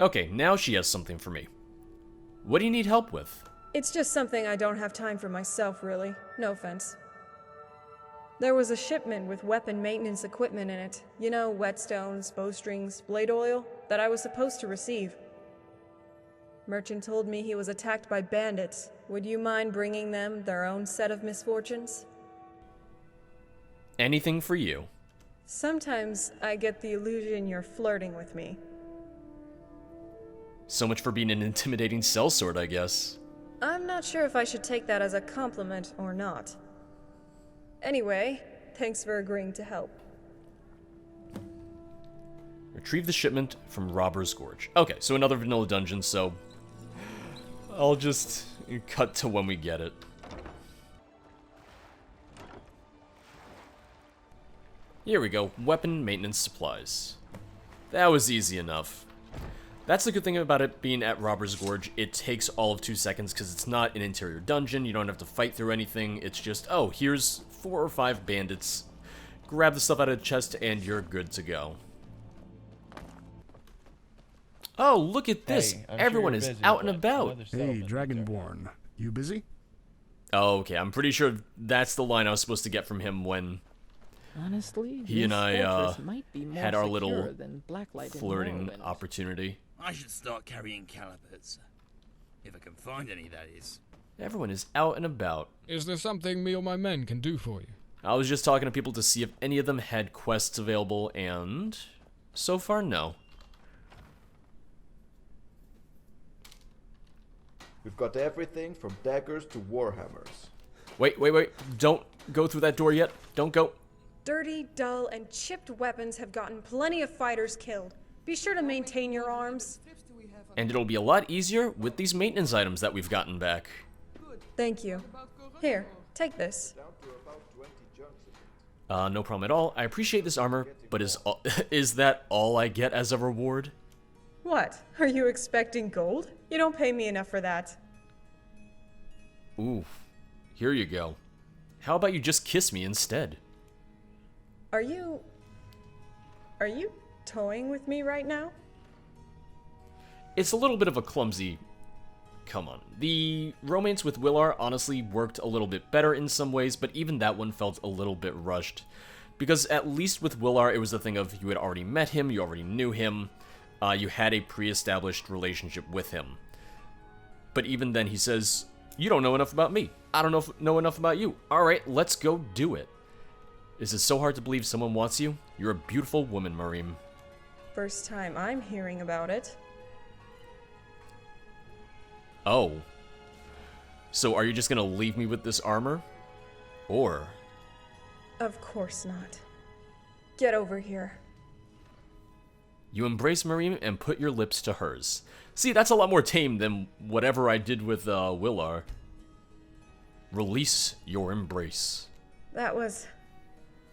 Okay, now she has something for me. What do you need help with? It's just something I don't have time for myself, really. No offense. There was a shipment with weapon maintenance equipment in it. You know, whetstones, bowstrings, blade oil, that I was supposed to receive. Merchant told me he was attacked by bandits. Would you mind bringing them their own set of misfortunes? Anything for you. Sometimes I get the illusion you're flirting with me. So much for being an intimidating sellsword, I guess. I'm not sure if I should take that as a compliment or not. Anyway, thanks for agreeing to help. Retrieve the shipment from Robber's Gorge. Okay, so another vanilla dungeon, so I'll just cut to when we get it. Here we go, weapon maintenance supplies. That was easy enough. That's the good thing about it being at Robber's Gorge. It takes all of 2 seconds because it's not an interior dungeon. You don't have to fight through anything. It's just, oh, here's 4 or 5 bandits. Grab the stuff out of the chest and you're good to go. Oh, look at this. Hey, I'm Everyone sure is you're busy, out and but about. another Hey, settlement Dragonborn. You busy? Oh, okay. I'm pretty sure that's the line I was supposed to get from him when Honestly, he and this I fortress might be more had our secure little than Blacklight in flirting Morrowind. opportunity. I should start carrying calipers. If I can find any, that is. Everyone is out and about. Is there something me or my men can do for you? I was just talking to people to see if any of them had quests available, and so far, no. We've got everything from daggers to warhammers. Wait. Don't go through that door yet. Don't go. Dirty, dull, and chipped weapons have gotten plenty of fighters killed. Be sure to maintain your arms. And it'll be a lot easier with these maintenance items that we've gotten back. Thank you. Here, take this. No problem at all. I appreciate this armor, but is that all I get as a reward? What? Are you expecting gold? You don't pay me enough for that. Ooh, here you go. How about you just kiss me instead? Are you toying with me right now? It's a little bit of a clumsy... Come on. The romance with Willar honestly worked a little bit better in some ways, but even that one felt a little bit rushed. Because at least with Willar, it was the thing of you had already met him, you already knew him, you had a pre-established relationship with him. But even then he says, you don't know enough about me. I don't know enough about you. Alright, let's go do it. Is it so hard to believe someone wants you? You're a beautiful woman, Marim. First time I'm hearing about it. Oh. So are you just gonna leave me with this armor? Or... Of course not. Get over here. You embrace Marim and put your lips to hers. See, that's a lot more tame than whatever I did with Willar. Release your embrace. That was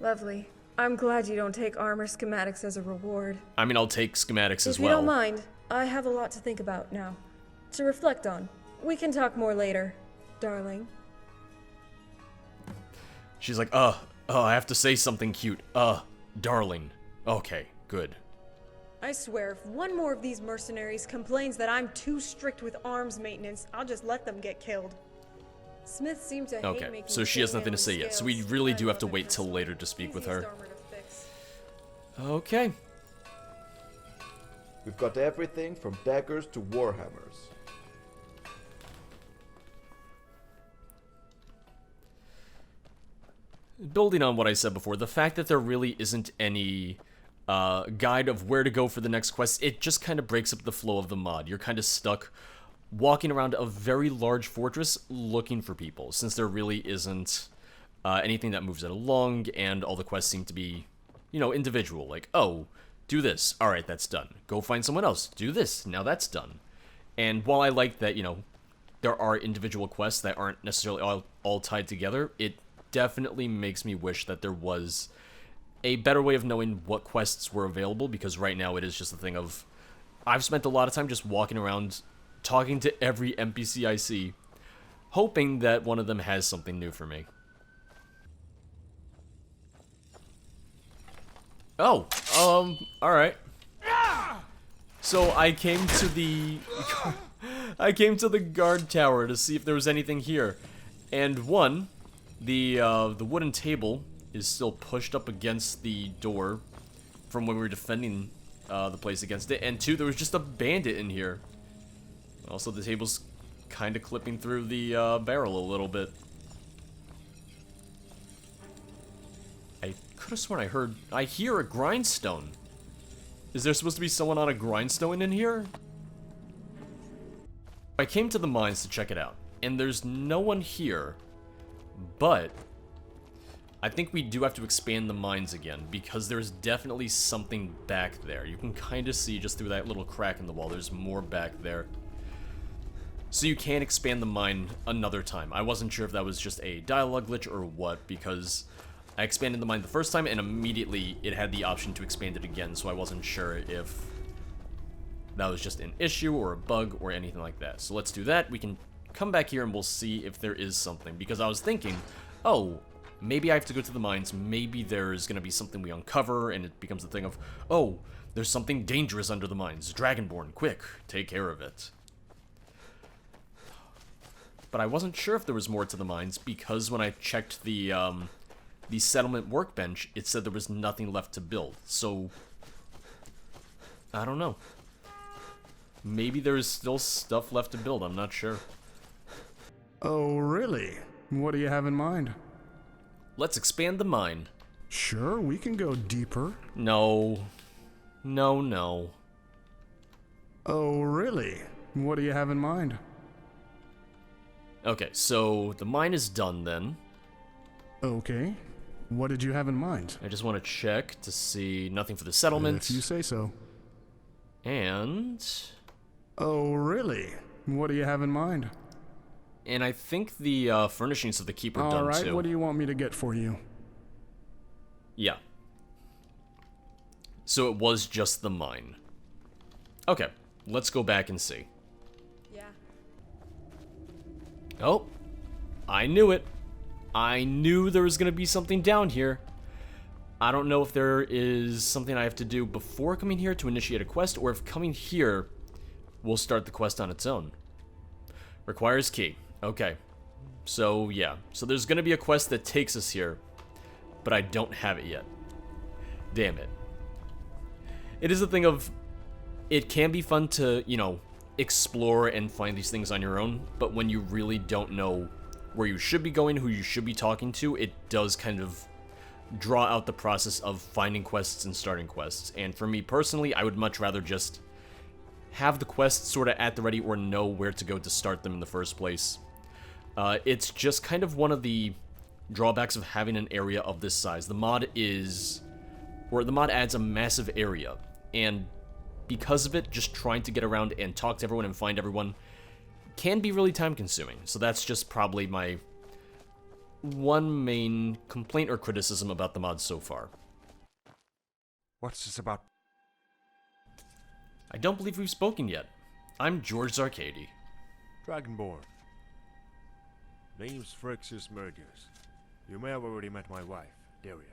lovely. I'm glad you don't take armor schematics as a reward. I mean, I'll take schematics as If you well. don't mind, I have a lot to think about now. To reflect on. We can talk more later, darling. She's like, I have to say something cute. Darling. Okay, good. I swear, if one more of these mercenaries complains that I'm too strict with arms maintenance, I'll just let them get killed. Smiths seem to hate Okay, making so she has nothing to say scales. yet, so we really do have to wait till later to speak with her. Easiest armor to fix. Okay. We've got everything from daggers to warhammers. Building on what I said before, the fact that there really isn't any guide of where to go for the next quest, it just kind of breaks up the flow of the mod. You're kind of stuck walking around a very large fortress looking for people, since there really isn't anything that moves it along, and all the quests seem to be, individual. Like, oh, do this. Alright, that's done. Go find someone else. Do this. Now that's done. And while I like that, there are individual quests that aren't necessarily all tied together, it definitely makes me wish that there was a better way of knowing what quests were available, because right now it is just a thing of, I've spent a lot of time just walking around, talking to every NPC I see, hoping that one of them has something new for me. Oh, alright. So I came to the I came to the guard tower to see if there was anything here. And one, the wooden table is still pushed up against the door from when we were defending the place against it. And two, there was just a bandit in here. Also, the table's kind of clipping through the barrel a little bit. I could have sworn I hear a grindstone. Is there supposed to be someone on a grindstone in here? I came to the mines to check it out, and there's no one here, but I think we do have to expand the mines again, because there's definitely something back there. You can kind of see just through that little crack in the wall, there's more back there. So you can expand the mine another time. I wasn't sure if that was just a dialogue glitch or what, because I expanded the mine the first time, and immediately it had the option to expand it again, so I wasn't sure if that was just an issue or a bug or anything like that. So let's do that. We can come back here and we'll see if there is something, because I was thinking, oh, maybe I have to go to the mines, maybe there's gonna be something we uncover, and it becomes the thing of, oh, there's something dangerous under the mines. Dragonborn, quick, take care of it. But I wasn't sure if there was more to the mines, because when I checked the settlement workbench, it said there was nothing left to build. So, I don't know. Maybe there's still stuff left to build, I'm not sure. Oh, really? What do you have in mind? Let's expand the mine. Sure, we can go deeper. No. No, no. Oh, really? What do you have in mind? Okay, so the mine is done then. Okay. What did you have in mind? I just want to check to see nothing for the settlement. If you say so. And... Oh, really? What do you have in mind? And I think the furnishings of the keep are done Alright, too. what do you want me to get for you? Yeah. So it was just the mine. Okay, let's go back and see. Yeah. Oh, I knew it. I knew there was going to be something down here. I don't know if there is something I have to do before coming here to initiate a quest, or if coming here will start the quest on its own. Requires key. Okay. So, yeah. So there's going to be a quest that takes us here, but I don't have it yet. Damn it. It is a thing of, it can be fun to, you know, explore and find these things on your own, but when you really don't know where you should be going, who you should be talking to, it does kind of draw out the process of finding quests and starting quests. And for me personally, I would much rather just have the quests sort of at the ready or know where to go to start them in the first place. It's just kind of one of the drawbacks of having an area of this size. The mod adds a massive area, and because of it, just trying to get around and talk to everyone and find everyone can be really time consuming. So that's just probably my one main complaint or criticism about the mod so far. What's this about? I don't believe we've spoken yet. I'm George Zarkady. Dragonborn. Name's Phrixus Mergus. You may have already met my wife, Daria.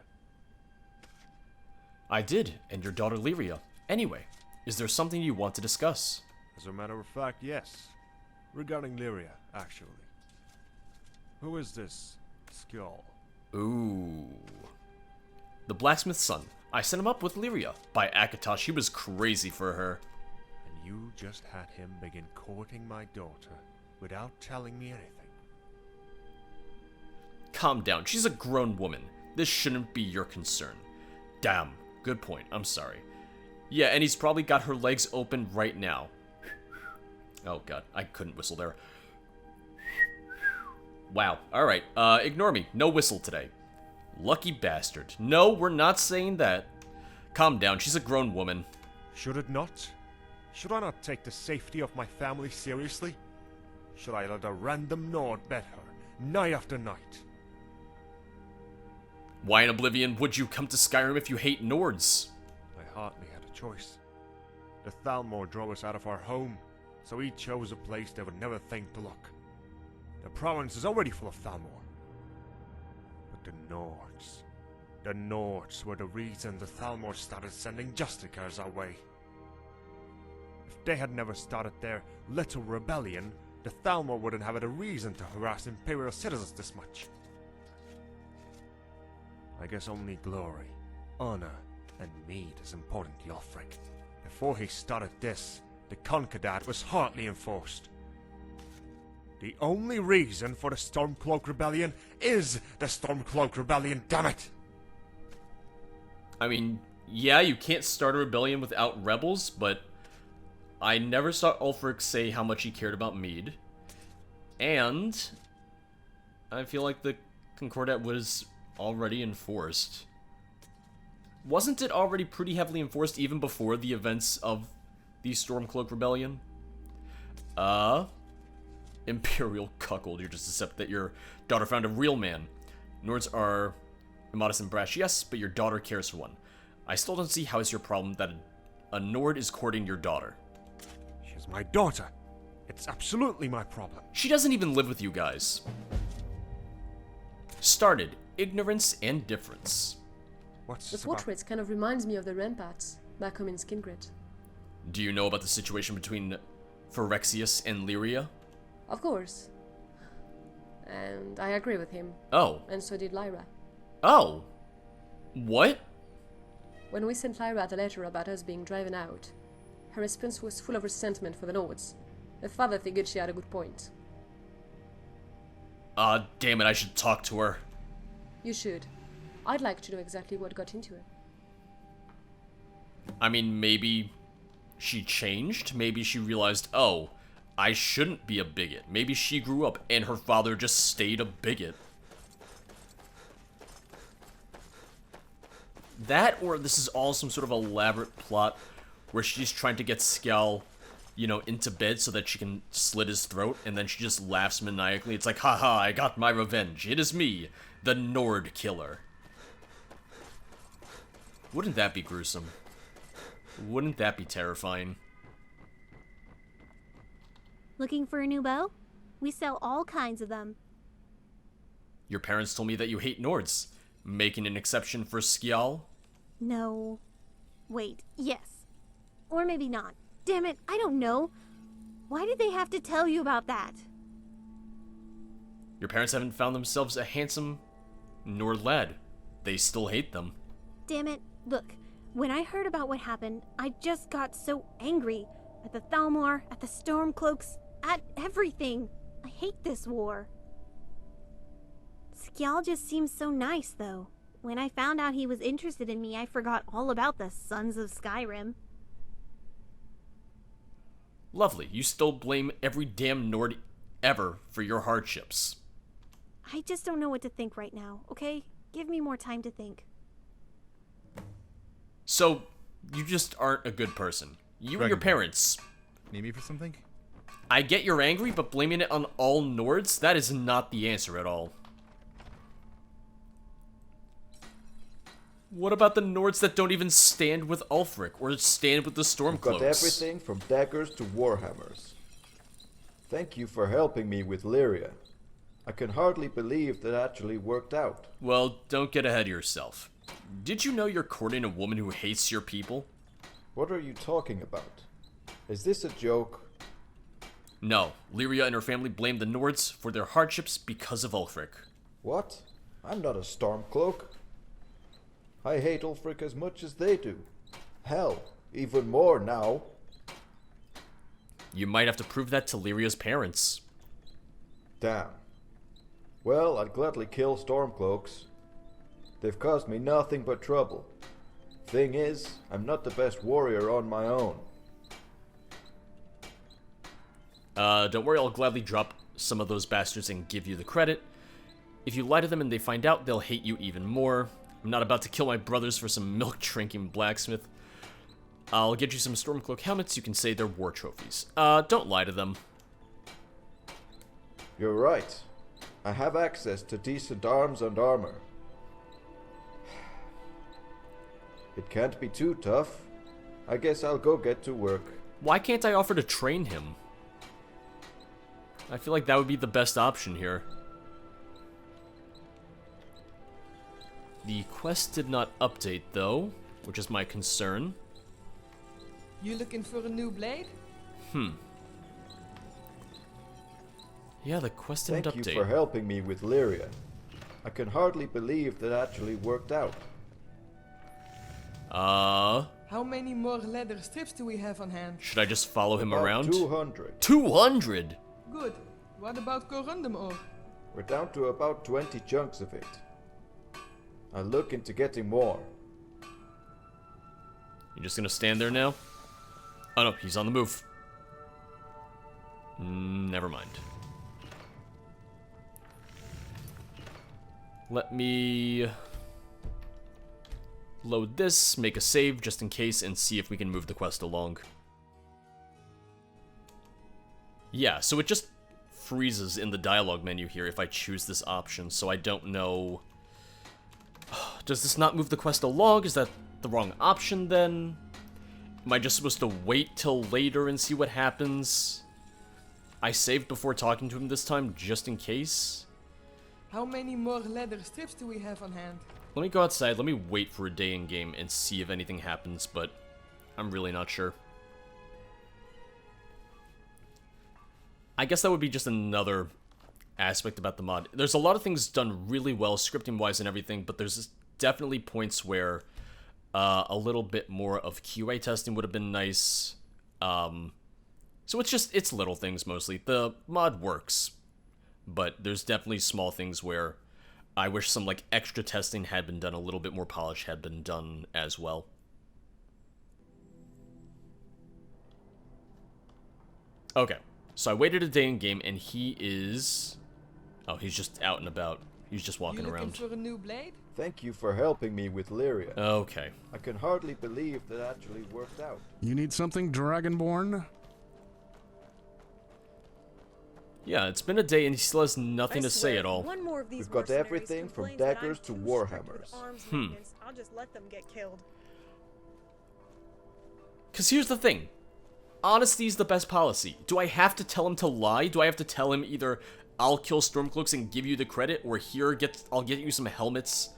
I did, and your daughter Lyria. Anyway, is there something you want to discuss? As a matter of fact, yes. Regarding Lyria, actually. Who is this Skull? Ooh. The blacksmith's son. I sent him up with Lyria. By Akatosh, he was crazy for her. And you just had him begin courting my daughter without telling me anything. Calm down, she's a grown woman. This shouldn't be your concern. Damn, good point, I'm sorry. Yeah, and he's probably got her legs open right now. Oh god, I couldn't whistle there. Wow, alright, ignore me. No whistle today. Lucky bastard. No, we're not saying that. Calm down, she's a grown woman. Should it not? Should I not take the safety of my family seriously? Should I let a random Nord bet her, night after night? Why in Oblivion would you come to Skyrim if you hate Nords? I hardly had a choice. The Thalmor drove us out of our home, so he chose a place they would never think to look. The province is already full of Thalmor. But the Nords were the reason the Thalmor started sending Justicars our way. they had never started their little rebellion, the Thalmor wouldn't have had a reason to harass Imperial citizens this much. I guess only glory, honor, and mead is important to Ulfric. Before he started this, the Concordat was hardly enforced. The only reason for the Stormcloak Rebellion is the Stormcloak Rebellion, damn it! I mean, yeah, you can't start a rebellion without rebels, but I never saw Ulfric say how much he cared about mead. And I feel like the Concordat was already enforced. Wasn't it already pretty heavily enforced even before the events of the Stormcloak Rebellion? Imperial cuckold, you're just upset that your daughter found a real man. Nords are immodest and brash, yes, but your daughter cares for one. I still don't see how it's your problem that a Nord is courting your daughter. She's my daughter. It's absolutely my problem. She doesn't even live with you guys. Started ignorance and difference. What's The this about? portrait kind of reminds me of the ramparts back home in Skingrid. Do you know about the situation between Phyrexius and Lyria? Of course. And I agree with him. Oh. And so did Lyra. Oh. What? When we sent Lyra the letter about us being driven out, her response was full of resentment for the Nords. Her father figured she had a good point. Damn it, I should talk to her. You should. I'd like to know exactly what got into her. I mean, maybe she changed. Maybe she realized, oh, I shouldn't be a bigot. Maybe she grew up and her father just stayed a bigot. That, or this is all some sort of elaborate plot where she's trying to get Skell, into bed so that she can slit his throat, and then she just laughs maniacally. It's like, haha, I got my revenge. It is me, the Nord killer. Wouldn't that be gruesome? Wouldn't that be terrifying? Looking for a new bow? We sell all kinds of them. Your parents told me that you hate Nords. Making an exception for Skjall? No. Wait, yes. Or maybe not. Damn it, I don't know. Why did they have to tell you about that? Your parents haven't found themselves a handsome Nord lad. They still hate them. Damn it, look. When I heard about what happened, I just got so angry. At the Thalmor, at the Stormcloaks, at everything. I hate this war. Skjall just seems so nice, though. When I found out he was interested in me, I forgot all about the Sons of Skyrim. Lovely. You still blame every damn Nord ever for your hardships. I just don't know what to think right now, okay? Give me more time to think. So, you just aren't a good person. You and your parents. Need me for something? I get you're angry, but blaming it on all Nords? That is not the answer at all. What about the Nords that don't even stand with Ulfric or stand with the Stormcloaks? Got everything from daggers to warhammers. Thank you for helping me with Lyria. I can hardly believe that actually worked out. Well, don't get ahead of yourself. Did you know you're courting a woman who hates your people? What are you talking about? Is this a joke? No, Lyria and her family blame the Nords for their hardships because of Ulfric. What? I'm not a Stormcloak. I hate Ulfric as much as they do. Hell, even more now. You might have to prove that to Lyria's parents. Damn. Well, I'd gladly kill Stormcloaks. They've caused me nothing but trouble. Thing is, I'm not the best warrior on my own. Don't worry, I'll gladly drop some of those bastards and give you the credit. If you lie to them and they find out, they'll hate you even more. I'm not about to kill my brothers for some milk-drinking blacksmith. I'll get you some Stormcloak helmets. You can say they're war trophies. Don't lie to them. You're right. I have access to decent arms and armor. It can't be too tough. I guess I'll go get to work. Why can't I offer to train him? I feel like that would be the best option here. The quest did not update, though, which is my concern. You looking for a new blade? Yeah, the quest didn't Thank update. you for helping me with Lyria. I can hardly believe that actually worked out. How many more leather strips do we have on hand? Should I just follow him About around? 200. 200? Good. What about corundum ore? We're down to about 20 chunks of it. I'll look into getting more. You just gonna stand there now? Oh no, he's on the move. Never mind. Let me load this, make a save just in case, and see if we can move the quest along. Yeah, so it just freezes in the dialogue menu here if I choose this option, so I don't know. Does this not move the quest along? Is that the wrong option then? Am I just supposed to wait till later and see what happens? I saved before talking to him this time just in case. How many more leather strips do we have on hand? Let me go outside, let me wait for a day in game and see if anything happens, but I'm really not sure. I guess that would be just another aspect about the mod. There's a lot of things done really well, scripting-wise and everything, but there's definitely points where a little bit more of QA testing would have been nice. So it's little things mostly. The mod works, but there's definitely small things where I wish some like extra testing had been done, a little bit more polish had been done as well. Okay, so I waited a day in game and he is... Oh, he's just out and about. He's just walking You around. looking for a new blade? Thank you for helping me with Lyria. Okay. I can hardly believe that actually worked out. You need something, Dragonborn? Yeah, it's been a day and he still has nothing to say at all. One more of these We've got mercenaries everything from complains that I'm daggers to too warhammers. strict with arms maintenance, I'll just let them get killed. Because here's the thing. Honesty's the best policy. Do I have to tell him to lie? Do I have to tell him either I'll kill Stormcloaks and give you the credit, or here, I'll get you some helmets,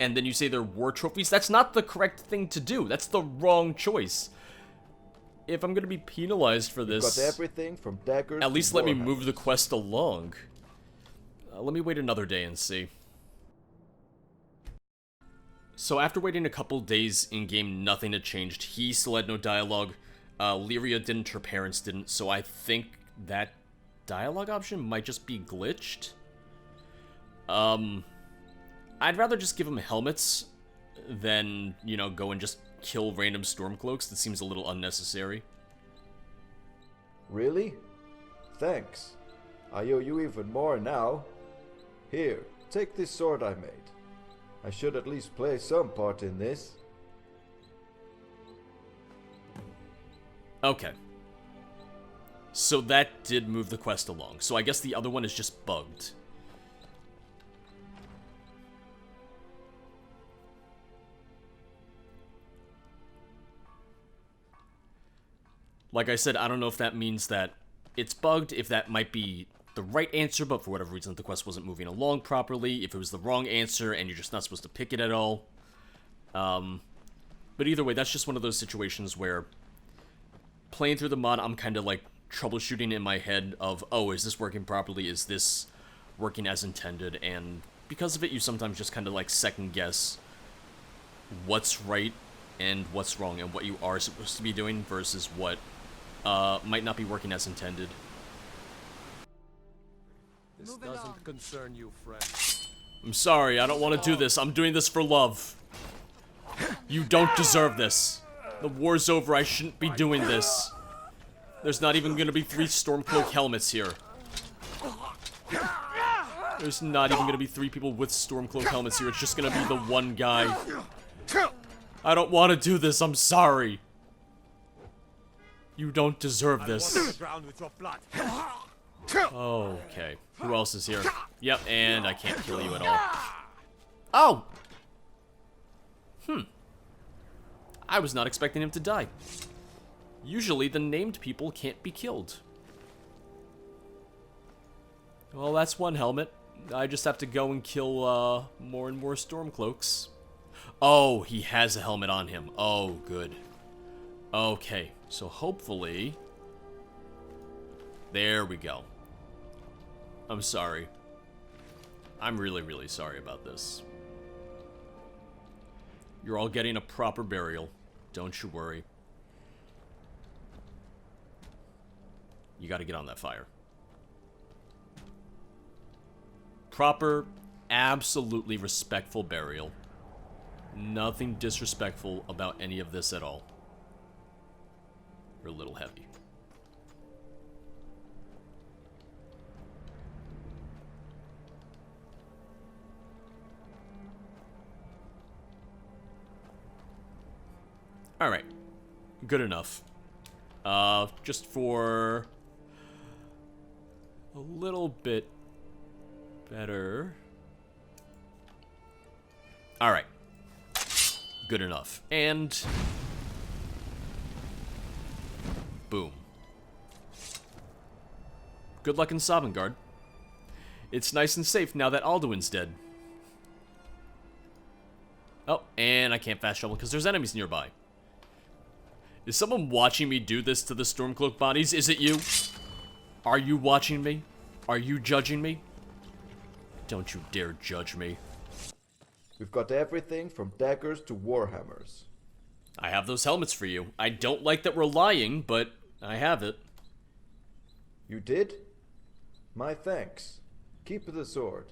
and then you say they're war trophies? That's not the correct thing to do. That's the wrong choice. If I'm gonna be penalized for this, We've got everything from daggers at least to let me warhammers. move the quest along. Let me wait another day and see. So after waiting a couple days in-game, nothing had changed. He still had no dialogue. Lyria didn't, her parents didn't, so I think that dialogue option might just be glitched. I'd rather just give him helmets than, you know, go and just kill random Stormcloaks. That seems a little unnecessary. Really? Thanks. I owe you even more now. Here, take this sword I made. I should at least play some part in this. Okay. So that did move the quest along. So I guess the other one is just bugged. Like I said, I don't know if that means that it's bugged, if that might be the right answer, but for whatever reason the quest wasn't moving along properly, if it was the wrong answer and you're just not supposed to pick it at all. But either way, that's just one of those situations where playing through the mod, I'm kind of like troubleshooting in my head of, oh, is this working properly? Is this working as intended? And because of it, you sometimes just kind of like second guess what's right and what's wrong and what you are supposed to be doing versus what might not be working as intended. This doesn't concern you, friend. I'm sorry, I don't want to do this. I'm doing this for love. You don't deserve this. The war's over, I shouldn't be doing this. There's not even gonna be 3 Stormcloak helmets here. There's not even gonna be 3 people with Stormcloak helmets here. It's just gonna be the one guy. I don't want to do this, I'm sorry. You don't deserve this. Okay. Who else is here? Yep, and I can't kill you at all. Oh! I was not expecting him to die. Usually, the named people can't be killed. Well, that's one helmet. I just have to go and kill, more and more Stormcloaks. Oh, he has a helmet on him. Oh, good. Okay, so hopefully There we go. I'm sorry. I'm really, really sorry about this. You're all getting a proper burial. Don't you worry. You gotta get on that fire. Proper, absolutely respectful burial. Nothing disrespectful about any of this at all. You're a little heavy. Alright. Good enough. Just for a little bit better. Alright. Good enough. And boom. Good luck in Sovngarde. It's nice and safe now that Alduin's dead. Oh, and I can't fast travel because there's enemies nearby. Is someone watching me do this to the Stormcloak bodies? Is it you? Are you watching me? Are you judging me? Don't you dare judge me. We've got everything from daggers to warhammers. I have those helmets for you. I don't like that we're lying, but I have it. You did? My thanks. Keep the sword.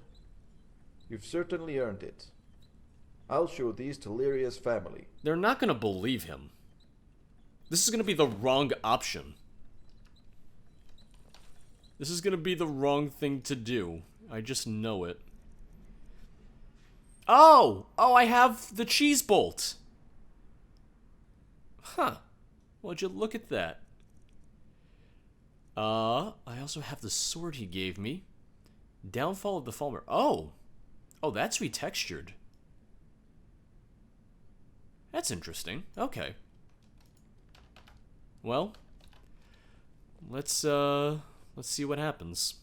You've certainly earned it. I'll show these to Lyria's family. They're not gonna believe him. This is gonna be the wrong option. This is gonna be the wrong thing to do. I just know it. Oh! Oh, I have the cheese bolt! Huh. Would you look at that? I also have the sword he gave me. Downfall of the Falmer. Oh! Oh, that's retextured. That's interesting. Okay. Well, let's see what happens.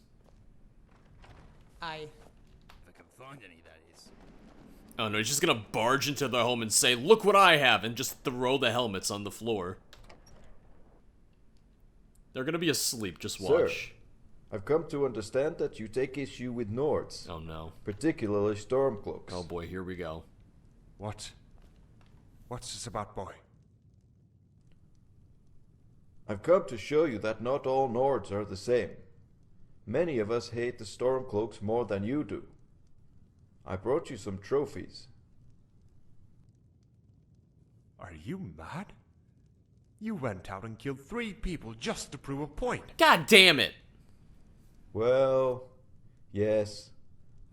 Aye. If I can find any, that is. Oh no, he's just gonna barge into the home and say, "Look what I have," and just throw the helmets on the floor. They're gonna be asleep, just watch. Sir, I've come to understand that you take issue with Nords. Oh no. Particularly Stormcloaks. Oh boy, here we go. What? What's this about, boy? I've come to show you that not all Nords are the same. Many of us hate the Stormcloaks more than you do. I brought you some trophies. Are you mad? You went out and killed 3 people just to prove a point. God damn it! Well, yes.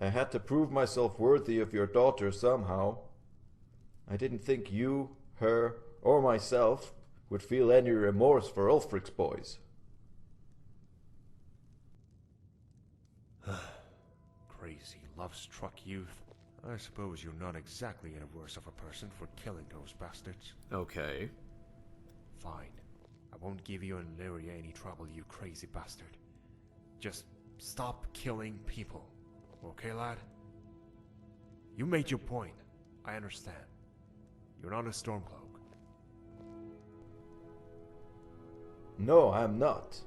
I had to prove myself worthy of your daughter somehow. I didn't think you, her, or myself would feel any remorse for Ulfric's boys. Crazy, love-struck youth. I suppose you're not exactly any worse of a person for killing those bastards. Okay. Fine. I won't give you and Lyria any trouble, you crazy bastard. Just stop killing people. Okay, lad? You made your point. I understand. You're not a Stormcloak. No, I'm not.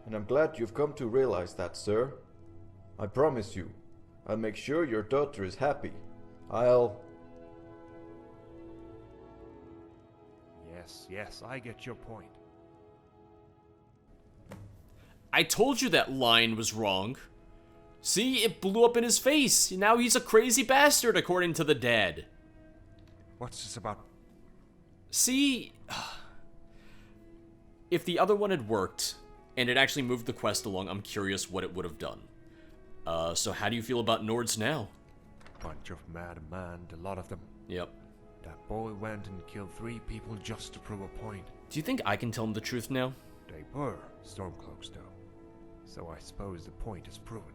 And I'm glad you've come to realize that, sir. I promise you, I'll make sure your daughter is happy. Yes, I get your point. I told you that line was wrong. See, it blew up in his face. Now he's a crazy bastard, according to the dad. What's this about? See, if the other one had worked, and it actually moved the quest along, I'm curious what it would have done. So how do you feel about Nords now? Bunch of mad men, a lot of them. Yep. That boy went and killed 3 people just to prove a point. Do you think I can tell him the truth now? They were Stormcloaks, though. So I suppose the point is proven.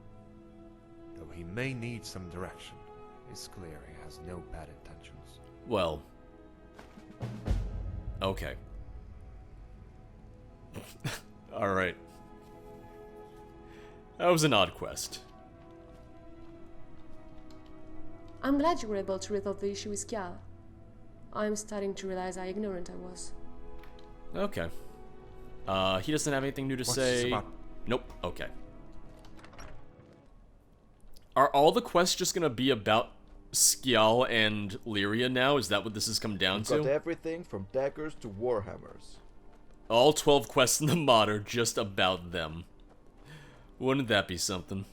Though he may need some direction, it's clear he has no bad intentions. Well... okay. Alright. That was an odd quest. I'm glad you were able to resolve the issue with Kya. I'm starting to realize how ignorant I was. Okay. He doesn't have anything new to What's say. this about? Nope. Okay. Are all the quests just gonna be about Skjal and Lyria now? Is that what this has come down We've to? got everything from daggers to warhammers. All 12 quests in the mod are just about them. Wouldn't that be something?